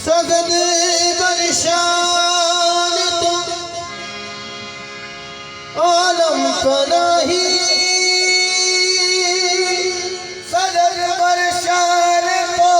सगद बरशान तो आलम पनाही सगद बरशान तो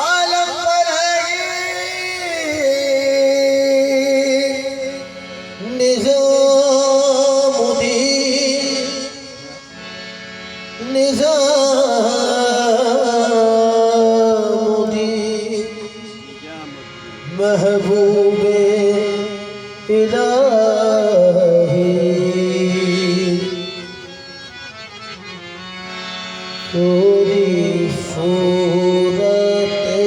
आलम पनाही निज़ामुद्दीन महबूबे इलाही पूरी सूरत के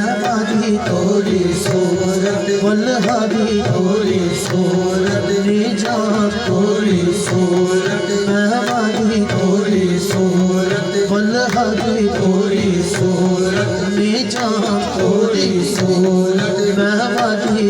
बलिहारी पूरी सूरत के बलिहारी पूरी सूरत सूरत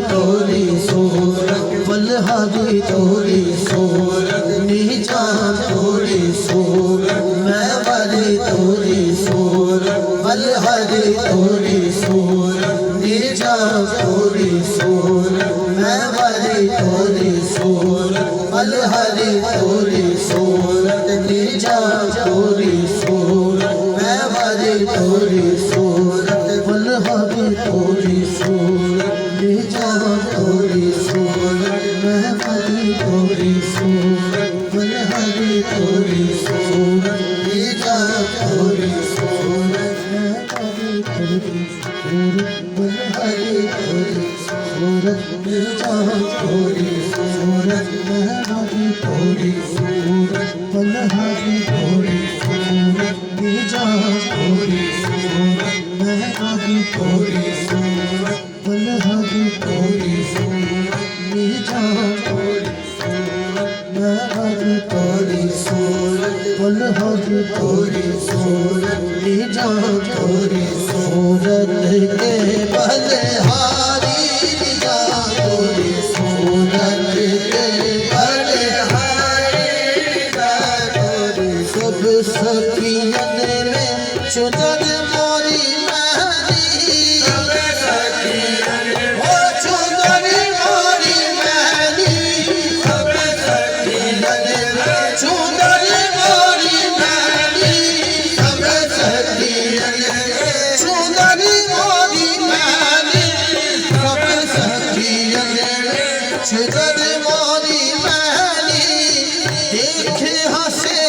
तोरी सूरत बलहारी तोरी सूरत निजान तोरी सूरत मैं वाली तोरी सूरत बलहारी तोरी सूरत निजान तोरी सूरत मैं वाली तोरी सूरत बलहारी तोरी सूरत निजान तोरी सूरत मैं वाली तोरी सूरत बलहारी तोरी सूरत निजान तोरी सूरत मैं वाली तोरी सूरत बलहारी तोरी सूरत निजान तोरी सूरत मैं वाली तोरी सूरत बलहारी तोरी सूरत निजान तोरी सूरत मैं वाली तोरी सूरत बलहारी तोरी सूरत निजान तोरी सूरत मैं वाली तोरी सूरत बलहारी तोरी सूरत निजान तोरी सूरत मैं वाली तोरी सूरत बलहारी तोरी सूरत निजान तोरी सूरत के बलहारी निजान तोरी सूरत के बलहारी निजान तोरी सब सखियन में चुनर मोरी महली सब सखियन ओ चुनर मोरी महली सब सखियन में चुनर मोरी महली सब सखियन में चुनर मोरी महली सब सखियन में चुनर मोरी महली देख हंसे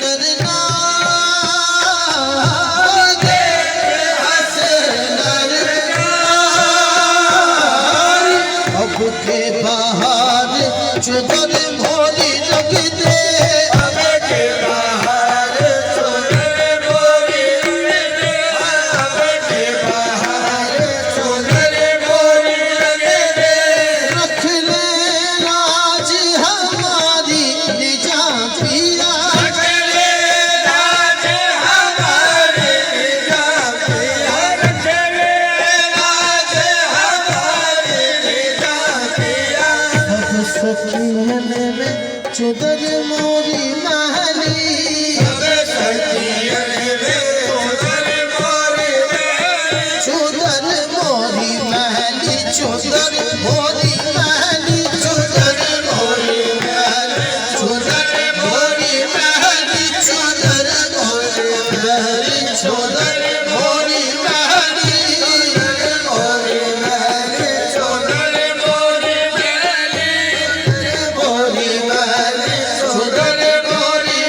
नरना के बाहर चुदर मोरी रख दे अब के बाहर चुदर मोरी रख दे अब के बाहर चुदर मोरी रख दे रख ले राज हमारी निजान पिया रख ले राज हमारी निजान पिया रख ले राज हमारी सखियन में चुदर मोरी महली सब सखियन में चुदर मोरी महली चुदर मोरी महली चुदर मोरी महली चुदर मोरी महली चुदर मोरी महली चुदर मोरी महली चुदर मोरी महली मोरी महली चुदर मोरी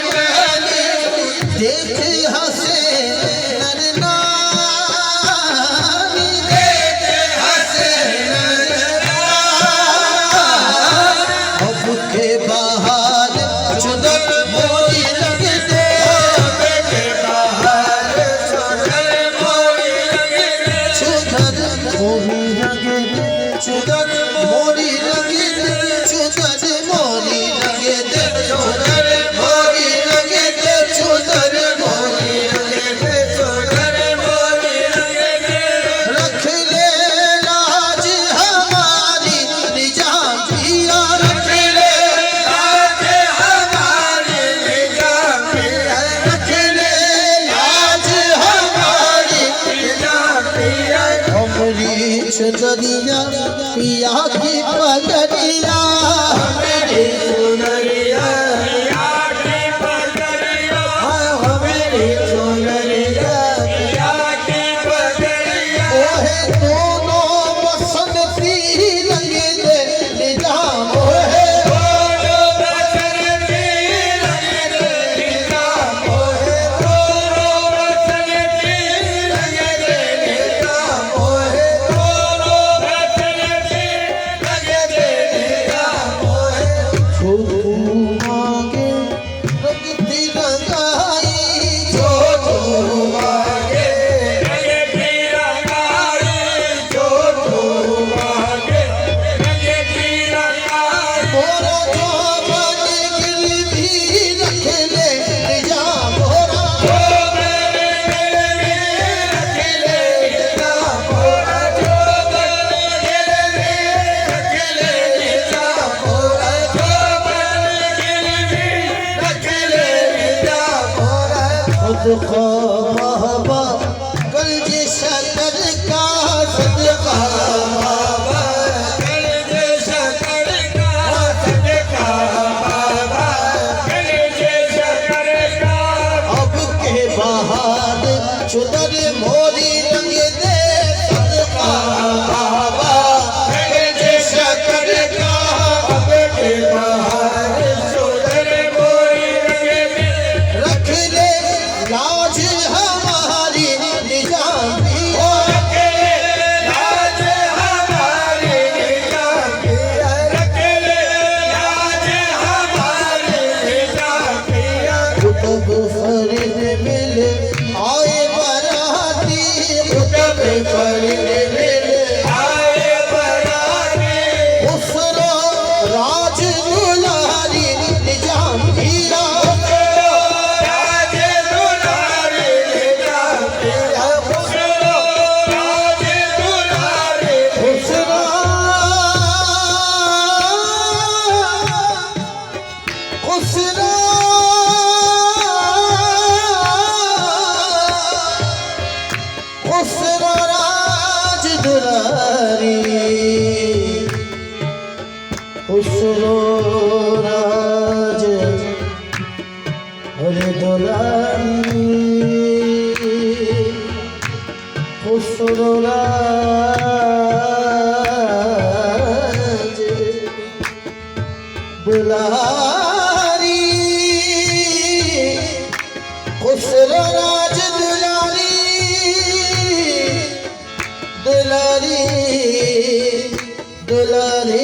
देख हंसे नरना देख हंसे नरना अब के बाहर चुदर मोरी रख दे अब के बाहर चुदर मोरी रख दे चुदर मोरी रख दे चुदर मोरी रख दे चुदर मोरी रख दे चुदर मोरी रख दे चुदर मोरी रख दे चुदर मोरी रख दे रख ले लाज हमारी निजान पिया रख ले लाज हमारी निजान पिया रख ले लाज हमारी निजान पिया हमरी चुनरिया पिया की पगड़िया हमरी चुनरिया पिया की पगड़िया हमरी चुनरिया पिया की पगड़िया ओहे दोनों बसंती रंग दे निजाम ओहे दोनों बसंती रंग दे निजाम ओहे दोनों बसंती रंग दे निजाम ओहे दोनों बसंती रंग दे निजाम ओहे खुसरो राज अरे दुलारी खुसरो राज दुलारी खुसरो राज दुलारी दुलारी दुलारी